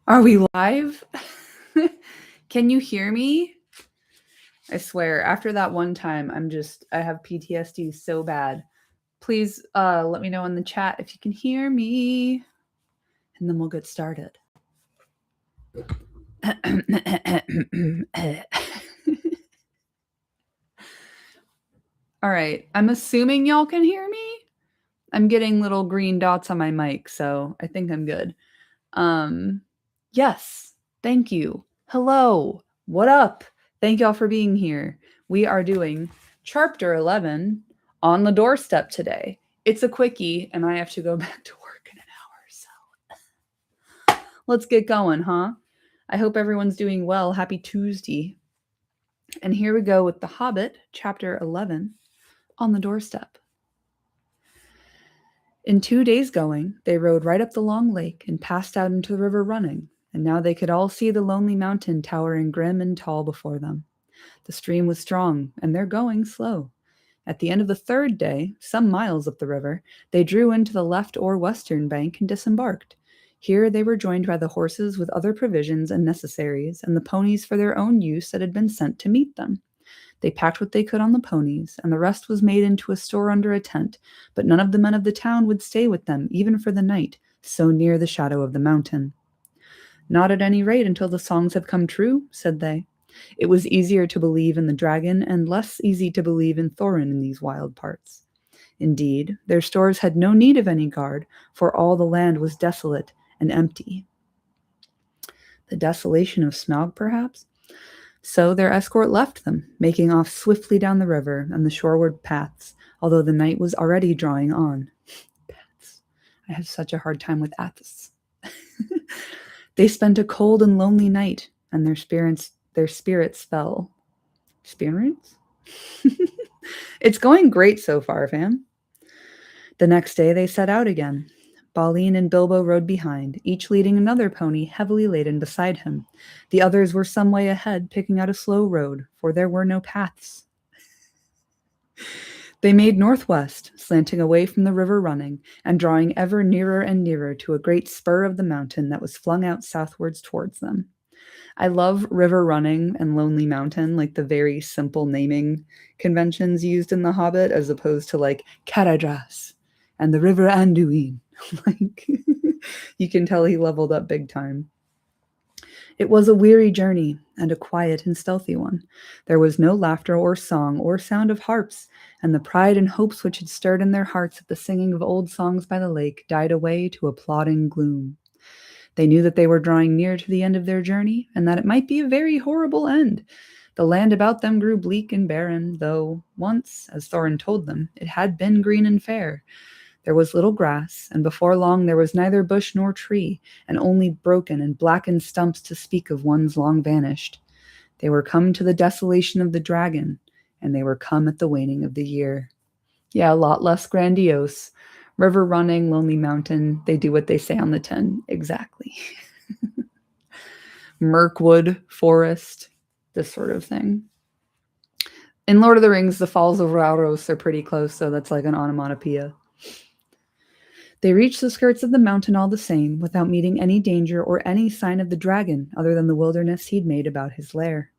Are we live? Can you hear me? I swear, after that one time, I have PTSD so bad. Please let me know in the chat if you can hear me, and then we'll get started. All right, I'm assuming y'all can hear me. I'm getting little green dots on my mic, so I think I'm good. Yes, thank you. Hello, what up? Thank y'all for being here. We are doing Chapter 11 on the Doorstep today. It's a quickie, and I have to go back to work in an hour, so let's get going, huh? I hope everyone's doing well. Happy Tuesday. And here we go with The Hobbit, Chapter 11, on the Doorstep. In 2 days going, they rode right up the long lake and passed out into the river running, and now they could all see the lonely mountain towering grim and tall before them. The stream was strong, and they're going slow. At the end of the 3rd day, some miles up the river, they drew into the left or western bank and disembarked. Here they were joined by the horses with other provisions and necessaries, and the ponies for their own use that had been sent to meet them. They packed what they could on the ponies, and the rest was made into a store under a tent, but none of the men of the town would stay with them, even for the night, so near the shadow of the mountain. Not at any rate until the songs have come true, said they. It was easier to believe in the dragon and less easy to believe in Thorin in these wild parts. Indeed, their stores had no need of any guard, for all the land was desolate and empty. The desolation of Smaug, perhaps? So their escort left them, making off swiftly down the river and the shoreward paths, although the night was already drawing on. Paths. I have such a hard time with aths. They spent a cold and lonely night, and their spirits fell. Spirits? It's going great so far, fam. The next day they set out again. Balin and Bilbo rode behind, each leading another pony heavily laden beside him. The others were some way ahead, picking out a slow road, for there were no paths. They made northwest, slanting away from the river running, and drawing ever nearer and nearer to a great spur of the mountain that was flung out southwards towards them. I love river running and lonely mountain, like the very simple naming conventions used in The Hobbit, as opposed to like Caradhras and the river Anduin. Like, you can tell he leveled up big time. It was a weary journey, and a quiet and stealthy one. There was no laughter or song or sound of harps, and the pride and hopes which had stirred in their hearts at the singing of old songs by the lake died away to a plodding gloom. They knew that they were drawing near to the end of their journey, and that it might be a very horrible end. The land about them grew bleak and barren, though once, as Thorin told them, it had been green and fair. There was little grass, and before long there was neither bush nor tree, and only broken and blackened stumps to speak of ones long vanished. They were come to the desolation of the dragon, and they were come at the waning of the year. Yeah, a lot less grandiose. River running, lonely mountain, they do what they say on the tin. Exactly. Mirkwood forest, this sort of thing. In Lord of the Rings, the Falls of Rauros are pretty close, so that's like an onomatopoeia. They reached the skirts of the mountain all the same, without meeting any danger or any sign of the dragon other than the wilderness he'd made about his lair.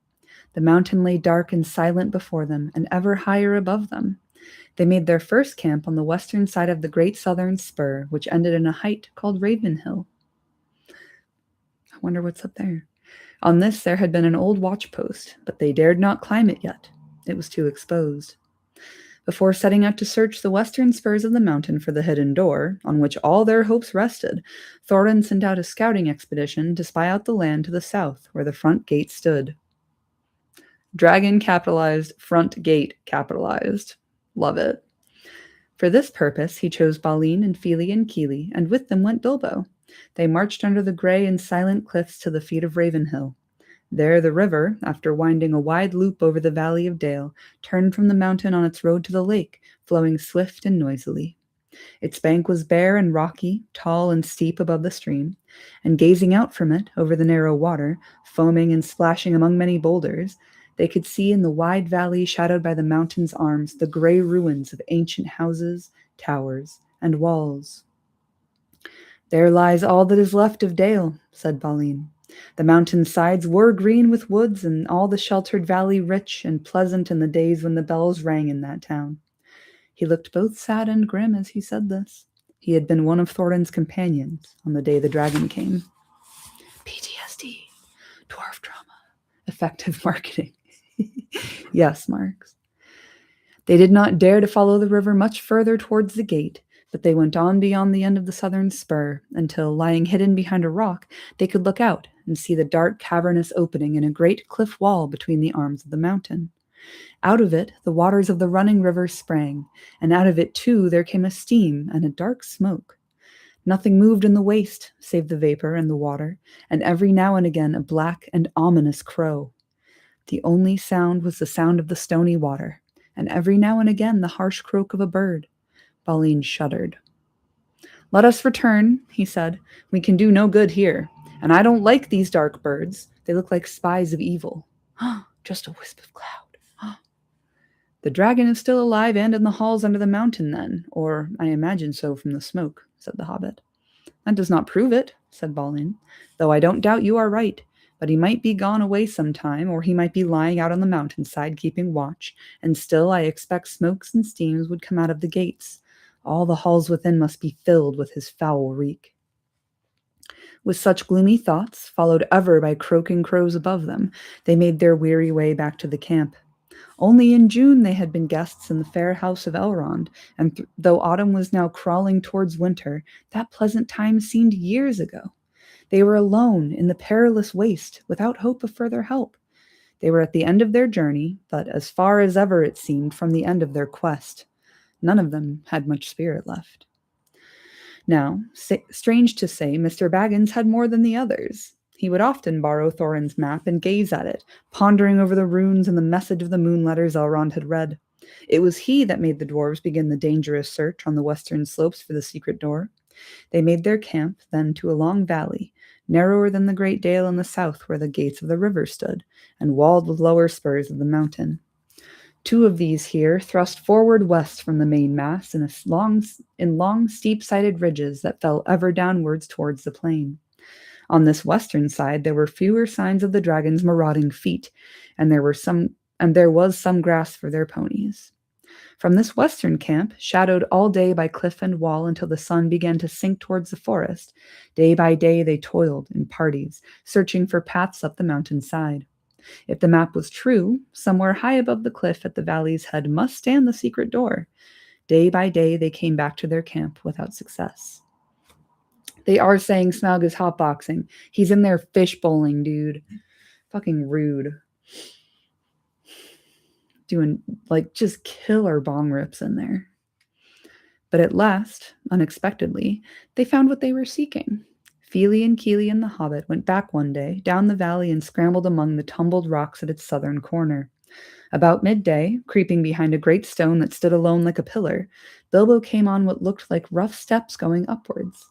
The mountain lay dark and silent before them, and ever higher above them. They made their first camp on the western side of the great southern spur, which ended in a height called Ravenhill. I wonder what's up there. On this there had been an old watch post, but they dared not climb it yet. It was too exposed. Before setting out to search the western spurs of the mountain for the hidden door, on which all their hopes rested, Thorin sent out a scouting expedition to spy out the land to the south, where the front gate stood. Dragon capitalized, front gate capitalized. Love it. For this purpose, he chose Balin and Fili and Kili, and with them went Bilbo. They marched under the gray and silent cliffs to the feet of Ravenhill. There the river, after winding a wide loop over the valley of Dale, turned from the mountain on its road to the lake, flowing swift and noisily. Its bank was bare and rocky, tall and steep above the stream, and gazing out from it over the narrow water, foaming and splashing among many boulders, they could see in the wide valley shadowed by the mountain's arms the gray ruins of ancient houses, towers, and walls. There lies all that is left of Dale, said Balin. The mountain sides were green with woods, and all the sheltered valley rich and pleasant in the days when the bells rang in that town. He looked both sad and grim as he said this. He had been one of Thorin's companions on the day the dragon came. PTSD, dwarf drama, effective marketing. Yes, Marks. They did not dare to follow the river much further towards the gate, but they went on beyond the end of the southern spur until, lying hidden behind a rock, they could look out and see the dark cavernous opening in a great cliff wall between the arms of the mountain. Out of it the waters of the running river sprang, and out of it too there came a steam and a dark smoke. Nothing moved in the waste save the vapor and the water, and every now and again a black and ominous crow. The only sound was the sound of the stony water, and every now and again the harsh croak of a bird. Balin shuddered. Let us return, he said. We can do no good here, and I don't like these dark birds. They look like spies of evil. Just a wisp of cloud. The dragon is still alive and in the halls under the mountain, then, or I imagine so from the smoke, said the hobbit. That does not prove it, said Balin, though I don't doubt you are right. But he might be gone away some time, or he might be lying out on the mountainside keeping watch, and still I expect smokes and steams would come out of the gates. All the halls within must be filled with his foul reek. With such gloomy thoughts, followed ever by croaking crows above them, they made their weary way back to the camp. Only in June they had been guests in the fair house of Elrond, and though autumn was now crawling towards winter, that pleasant time seemed years ago. They were alone in the perilous waste, without hope of further help. They were at the end of their journey, but as far as ever it seemed from the end of their quest. None of them had much spirit left. Now, strange to say, Mr. Baggins had more than the others. He would often borrow Thorin's map and gaze at it, pondering over the runes and the message of the moon letters Elrond had read. It was he that made the dwarves begin the dangerous search on the western slopes for the secret door. They made their camp, then, to a long valley, narrower than the great dale in the south where the gates of the river stood, and walled with lower spurs of the mountain. Two of these here thrust forward west from the main mass in long steep-sided ridges that fell ever downwards towards the plain. On this western side there were fewer signs of the dragon's marauding feet, and there was some grass for their ponies. From this western camp, shadowed all day by cliff and wall until the sun began to sink towards the forest, day by day they toiled in parties, searching for paths up the mountain side. If the map was true, somewhere high above the cliff at the valley's head must stand the secret door. Day by day they came back to their camp without success. They are saying Smaug is hotboxing. He's in there fish bowling, dude. Fucking rude. Doing, just killer bong rips in there. But at last, unexpectedly, they found what they were seeking. Fili and Kili and the hobbit went back one day, down the valley, and scrambled among the tumbled rocks at its southern corner. About midday, creeping behind a great stone that stood alone like a pillar, Bilbo came on what looked like rough steps going upwards.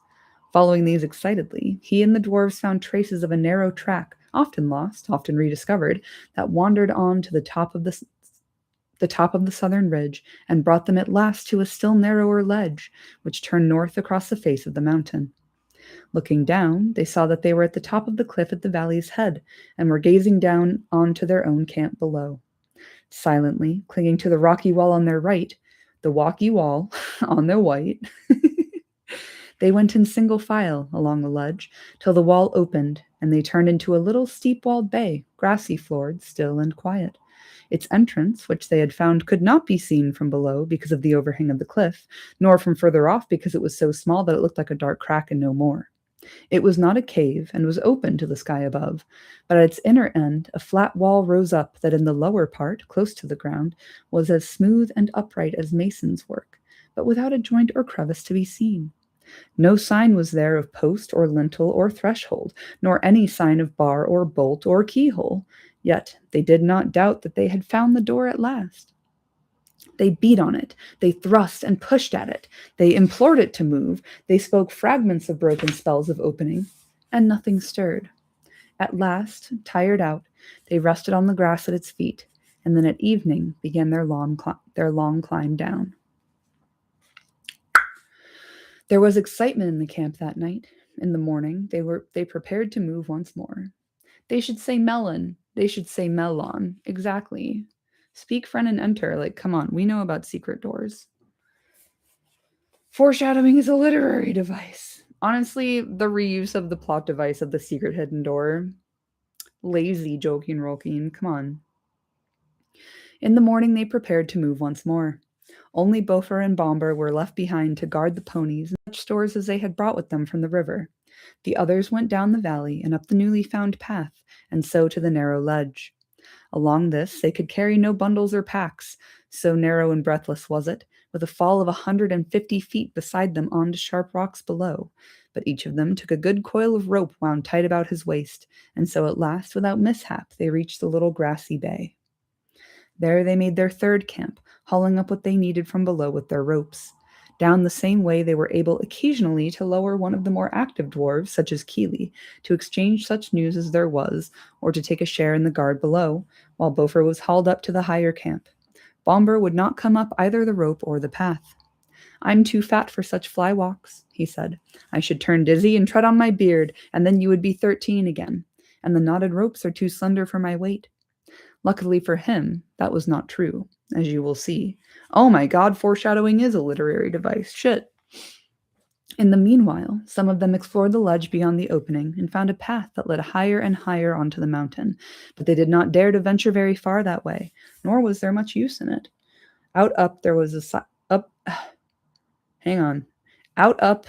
Following these excitedly, he and the dwarves found traces of a narrow track, often lost, often rediscovered, that wandered on to the top of the southern ridge and brought them at last to a still narrower ledge, which turned north across the face of the mountain. Looking down, they saw that they were at the top of the cliff at the valley's head and were gazing down onto their own camp below. Silently, clinging to the rocky wall on their right, the walkie wall on their right, they went in single file along the ledge till the wall opened and they turned into a little steep-walled bay, grassy-floored, still and quiet. Its entrance, which they had found could not be seen from below because of the overhang of the cliff, nor from further off because it was so small that it looked like a dark crack and no more. It was not a cave and was open to the sky above, but at its inner end a flat wall rose up that in the lower part, close to the ground, was as smooth and upright as mason's work, but without a joint or crevice to be seen. No sign was there of post or lintel or threshold, nor any sign of bar or bolt or keyhole. Yet they did not doubt that they had found the door at last. They beat on it, they thrust and pushed at it, they implored it to move, they spoke fragments of broken spells of opening, and nothing stirred. At last, tired out, they rested on the grass at its feet, and then at evening began their long climb down. There was excitement in the camp that night. In the morning, they prepared to move once more. They should say melon. They should say melon. Exactly. Speak, friend, and enter. Like, come on, we know about secret doors. Foreshadowing is a literary device. Honestly, the reuse of the plot device of the secret hidden door. Lazy joking Rolkeen, come on. In the morning, they prepared to move once more. Only Bofer and Bomber were left behind to guard the ponies and such stores as they had brought with them from the river. The others went down the valley and up the newly found path, and so to the narrow ledge. Along this they could carry no bundles or packs, so narrow and breathless was it, with a fall of 150 feet beside them on to sharp rocks below. But each of them took a good coil of rope wound tight about his waist, and so at last, without mishap, they reached the little grassy bay. There they made their third camp, hauling up what they needed from below with their ropes. Down the same way they were able occasionally to lower one of the more active dwarves, such as Keeley, to exchange such news as there was, or to take a share in the guard below, while Bofer was hauled up to the higher camp. Bomber would not come up either the rope or the path. "I'm too fat for such fly walks," he said. "I should turn dizzy and tread on my beard, and then you would be 13 again. And the knotted ropes are too slender for my weight." Luckily for him, that was not true, as you will see. Oh my god, foreshadowing is a literary device. Shit. In the meanwhile, some of them explored the ledge beyond the opening and found a path that led higher and higher onto the mountain, but they did not dare to venture very far that way, nor was there much use in it. Out up there was up hang on. Out up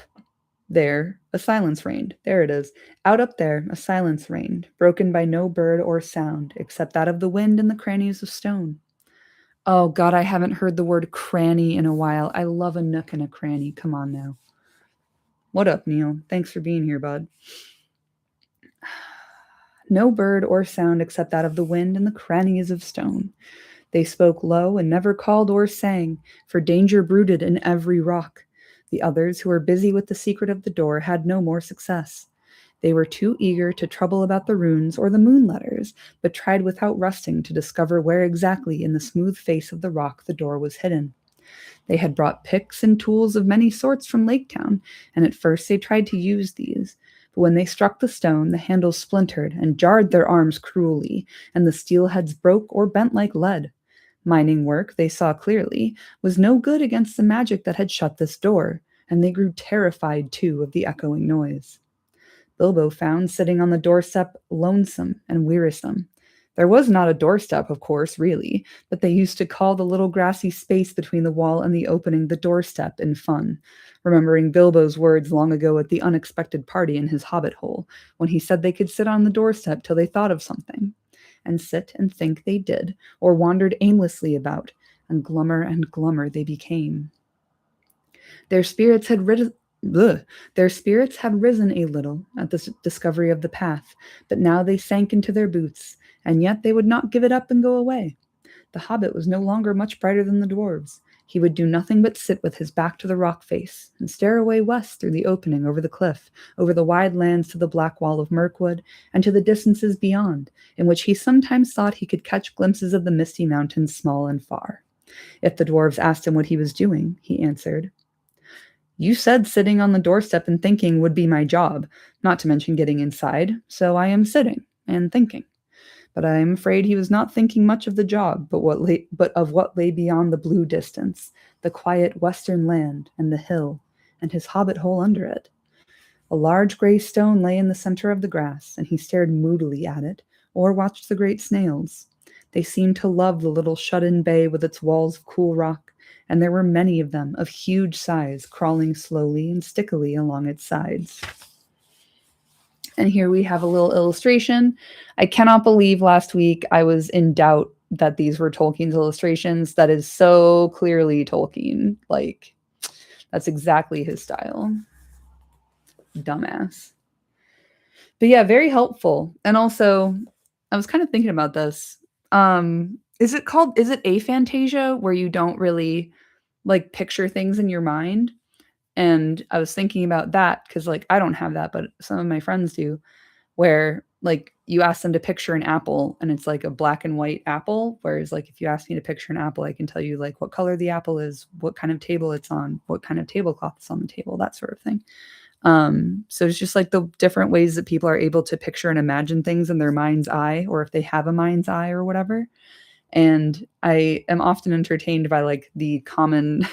there, a silence reigned. There it is. Out up there, a silence reigned, broken by no bird or sound, except that of the wind in the crannies of stone. Oh, God, I haven't heard the word cranny in a while. I love a nook and a cranny. Come on now. What up, Neil? Thanks for being here, bud. No bird or sound except that of the wind in the crannies of stone. They spoke low and never called or sang, for danger brooded in every rock. The others, who were busy with the secret of the door, had no more success. They were too eager to trouble about the runes or the moon letters, but tried without resting to discover where exactly in the smooth face of the rock the door was hidden. They had brought picks and tools of many sorts from Laketown, and at first they tried to use these. But when they struck the stone, the handles splintered and jarred their arms cruelly, and the steel heads broke or bent like lead. Mining work, they saw clearly, was no good against the magic that had shut this door, and they grew terrified, too, of the echoing noise. Bilbo found sitting on the doorstep lonesome and wearisome. There was not a doorstep, of course, really, but they used to call the little grassy space between the wall and the opening the doorstep in fun, remembering Bilbo's words long ago at the unexpected party in his hobbit hole, when he said they could sit on the doorstep till they thought of something. And sit and think they did, or wandered aimlessly about, and glummer they became. Their spirits had risen a little at the discovery of the path, but now they sank into their boots, and yet they would not give it up and go away. The hobbit was no longer much brighter than the dwarves. He would do nothing but sit with his back to the rock face, and stare away west through the opening over the cliff, over the wide lands to the black wall of Mirkwood, and to the distances beyond, in which he sometimes thought he could catch glimpses of the misty mountains small and far. If the dwarves asked him what he was doing, he answered, "You said sitting on the doorstep and thinking would be my job, not to mention getting inside, so I am sitting and thinking." But I am afraid he was not thinking much of the job, but of what lay beyond the blue distance, the quiet western land and the hill, and his hobbit hole under it. A large gray stone lay in the center of the grass, and he stared moodily at it, or watched the great snails. They seemed to love the little shut-in bay with its walls of cool rock, and there were many of them of huge size crawling slowly and stickily along its sides. And here we have a little illustration. I cannot believe last week I was in doubt that these were Tolkien's illustrations. That is so clearly Tolkien. Like, that's exactly his style. Dumbass. But yeah, very helpful. And also, I was kind of thinking about this. Is it aphantasia, where you don't really like picture things in your mind? And I was thinking about that because, like, I don't have that, but some of my friends do, where, like, you ask them to picture an apple and it's like a black and white apple, whereas like if you ask me to picture an apple, I can tell you like what color the apple is, what kind of table it's on, what kind of tablecloth is on the table, that sort of thing. So it's just like the different ways that people are able to picture and imagine things in their mind's eye, or if they have a mind's eye or whatever. And I am often entertained by like the common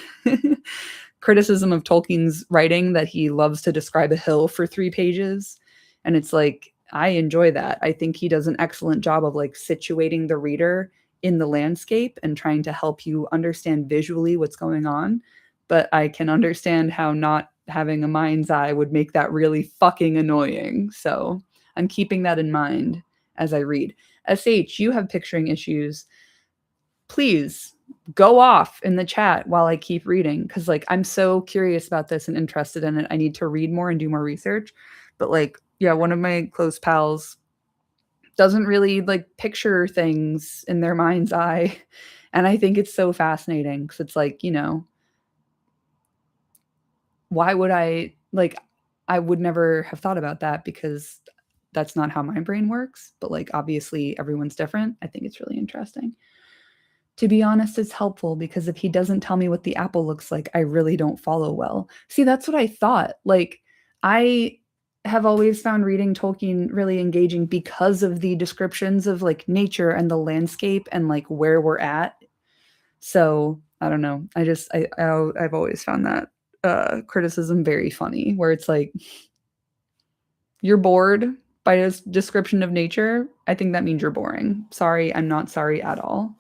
criticism of Tolkien's writing that he loves to describe a hill for 3 pages. And it's like, I enjoy that. I think he does an excellent job of like situating the reader in the landscape and trying to help you understand visually what's going on. But I can understand how not having a mind's eye would make that really fucking annoying. So I'm keeping that in mind as I read. SH, you have picturing issues. Please go off in the chat while I keep reading, because like I'm so curious about this and interested in it. I need to read more and do more research. But like, yeah, one of my close pals doesn't really like picture things in their mind's eye. And I think it's so fascinating because it's like, why would I like, I would never have thought about that because that's not how my brain works. But like, obviously everyone's different. I think it's really interesting. To be honest, it's helpful because if he doesn't tell me what the apple looks like, I really don't follow well. See, that's what I thought. Like, I have always found reading Tolkien really engaging because of the descriptions of like nature and the landscape and like where we're at. So I don't know. I've always found that criticism very funny, where it's like you're bored by a description of nature. I think that means you're boring. Sorry, I'm not sorry at all.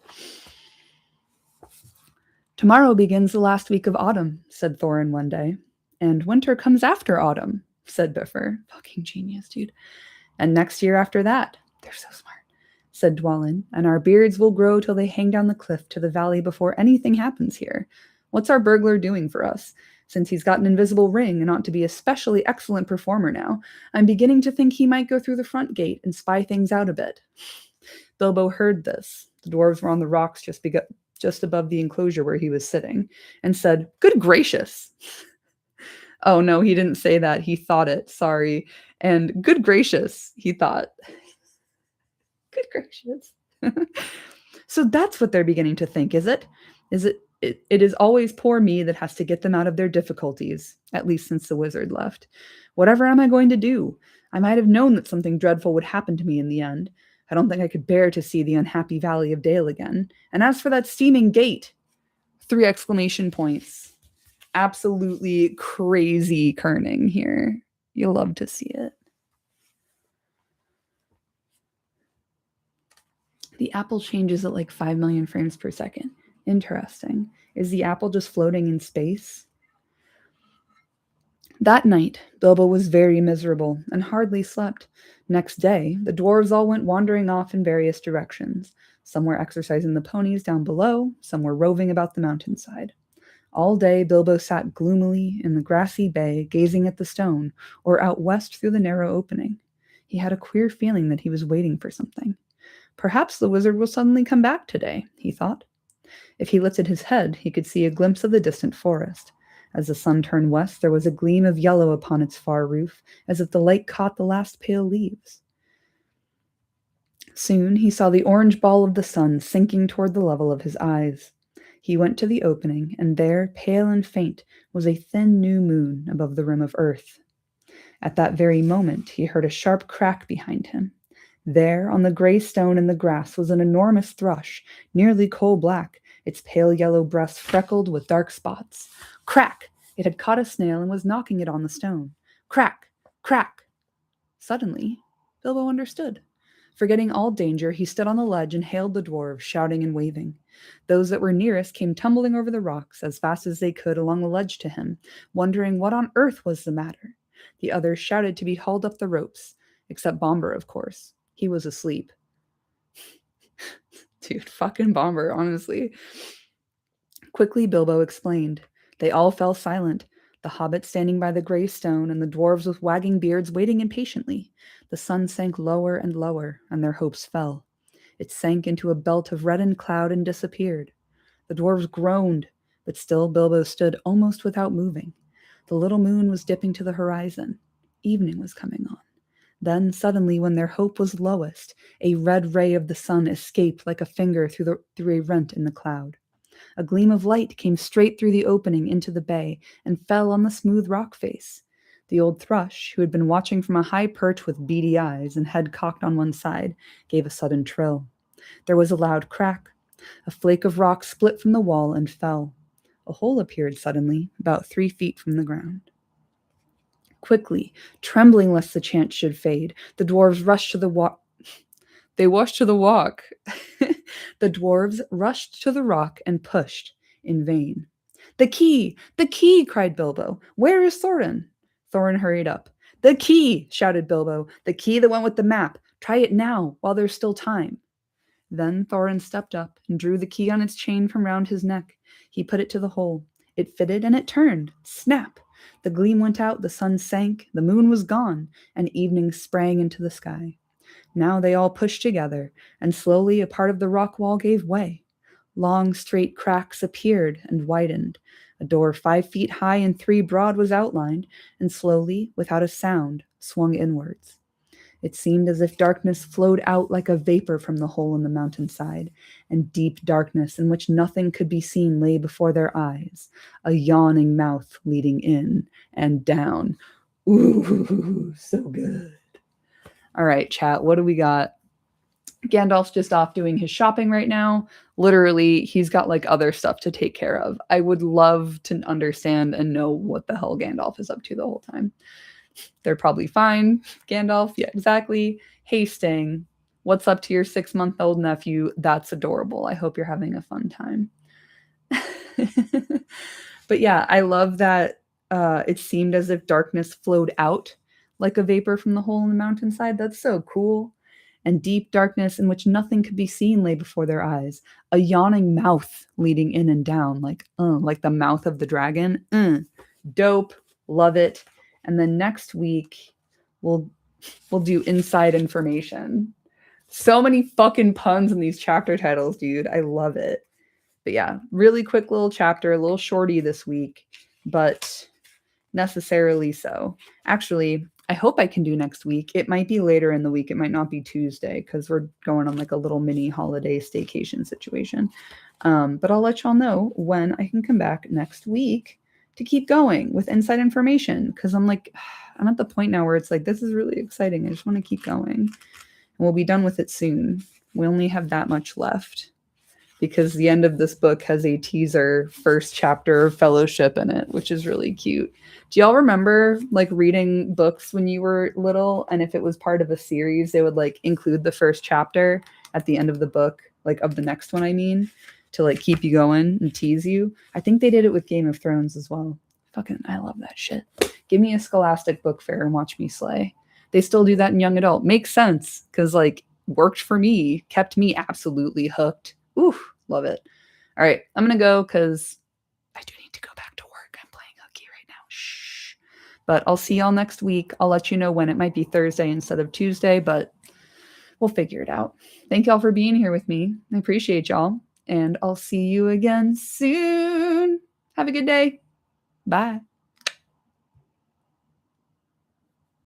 Tomorrow begins the last week of autumn, said Thorin one day. And winter comes after autumn, said Bifur. Fucking genius, dude. And next year after that. They're so smart, said Dwalin. And our beards will grow till they hang down the cliff to the valley before anything happens here. What's our burglar doing for us? Since he's got an invisible ring and ought to be a especially excellent performer now, I'm beginning to think he might go through the front gate and spy things out a bit. Bilbo heard this. The dwarves were on the rocks just above the enclosure where he was sitting, and said, "Good gracious." Oh, no, he didn't say that. He thought it. Sorry. And good gracious, he thought. Good gracious. So that's what they're beginning to think, is it? It is always poor me that has to get them out of their difficulties, at least since the wizard left. Whatever am I going to do? I might have known that something dreadful would happen to me in the end. I don't think I could bear to see the unhappy Valley of Dale again. And as for that steaming gate, 3 exclamation points. Absolutely crazy kerning here. You'll love to see it. The apple changes at like 5 million frames per second. Interesting. Is the apple just floating in space? That night, Bilbo was very miserable and hardly slept. Next day, the dwarves all went wandering off in various directions. Some were exercising the ponies down below, some were roving about the mountainside. All day, Bilbo sat gloomily in the grassy bay, gazing at the stone, or out west through the narrow opening. He had a queer feeling that he was waiting for something. Perhaps the wizard will suddenly come back today, he thought. If he lifted his head, he could see a glimpse of the distant forest. As the sun turned west, there was a gleam of yellow upon its far roof, as if the light caught the last pale leaves. Soon he saw the orange ball of the sun sinking toward the level of his eyes. He went to the opening, and there, pale and faint, was a thin new moon above the rim of earth. At that very moment, he heard a sharp crack behind him. There, on the gray stone in the grass, was an enormous thrush, nearly coal-black, its pale yellow breast freckled with dark spots. Crack! It had caught a snail and was knocking it on the stone. Crack! Crack! Suddenly, Bilbo understood. Forgetting all danger, he stood on the ledge and hailed the dwarves, shouting and waving. Those that were nearest came tumbling over the rocks as fast as they could along the ledge to him, wondering what on earth was the matter. The others shouted to be hauled up the ropes, except Bomber, of course. He was asleep. Dude, fucking Bomber, honestly. Quickly, Bilbo explained. They all fell silent, the hobbit standing by the gray stone and the dwarves with wagging beards waiting impatiently. The sun sank lower and lower, and their hopes fell. It sank into a belt of reddened cloud and disappeared. The dwarves groaned, but still Bilbo stood almost without moving. The little moon was dipping to the horizon. Evening was coming on. Then suddenly, when their hope was lowest, a red ray of the sun escaped like a finger through a rent in the cloud. A gleam of light came straight through the opening into the bay and fell on the smooth rock face. The old thrush, who had been watching from a high perch with beady eyes and head cocked on one side, gave a sudden trill. There was a loud crack. A flake of rock split from the wall and fell. A hole appeared suddenly, about 3 feet from the ground. Quickly, trembling lest the chance should fade, the dwarves rushed to the walk. They rushed to the walk. The dwarves rushed to the rock and pushed in vain. The key! The key! Cried Bilbo. Where is Thorin? Thorin hurried up. The key! Shouted Bilbo. The key that went with the map. Try it now, while there's still time. Then Thorin stepped up and drew the key on its chain from round his neck. He put it to the hole. It fitted and it turned. Snap! The gleam went out, the sun sank, the moon was gone, and evening sprang into the sky. Now they all pushed together, and slowly a part of the rock wall gave way. Long, straight cracks appeared and widened. A door 5 feet high and 3 broad was outlined, and slowly, without a sound, swung inwards. It seemed as if darkness flowed out like a vapor from the hole in the mountainside, and deep darkness in which nothing could be seen lay before their eyes, a yawning mouth leading in and down. Ooh, so good. All right, chat, what do we got? Gandalf's just off doing his shopping right now. Literally, he's got like other stuff to take care of. I would love to understand and know what the hell Gandalf is up to the whole time. They're probably fine. Gandalf, yeah, exactly. Hasting, what's up to your 6-month-old nephew? That's adorable. I hope you're having a fun time. But yeah, I love that it seemed as if darkness flowed out like a vapor from the hole in the mountainside. That's so cool. And deep darkness in which nothing could be seen lay before their eyes. A yawning mouth leading in and down, like the mouth of the dragon. Dope. Love it. And then next week, we'll do inside information. So many fucking puns in these chapter titles, dude. I love it. But yeah, really quick little chapter, a little shorty this week, but necessarily so. Actually, I hope I can do next week. It might be later in the week. It might not be Tuesday because we're going on like a little mini holiday staycation situation. But I'll let y'all know when I can come back next week to keep going with inside information, because I'm at the point now where it's like, this is really exciting. I just want to keep going. And we'll be done with it soon. We only have that much left because the end of this book has a teaser first chapter of Fellowship in it, which is really cute. Do y'all remember like reading books when you were little, and if it was part of a series, they would like include the first chapter at the end of the book, like of the next one, I mean, to like keep you going and tease you? I think they did it with Game of Thrones as well. Fucking, I love that shit. Give me a Scholastic book fair and watch me slay. They still do that in young adult. Makes sense, because like worked for me, kept me absolutely hooked. Ooh, love it. All right, I'm gonna go because I do need to go back to work. I'm playing hooky right now. Shh. But I'll see y'all next week. I'll let you know when. It might be Thursday instead of Tuesday, but we'll figure it out. Thank y'all for being here with me. I appreciate y'all. And I'll see you again soon. Have a good day. Bye.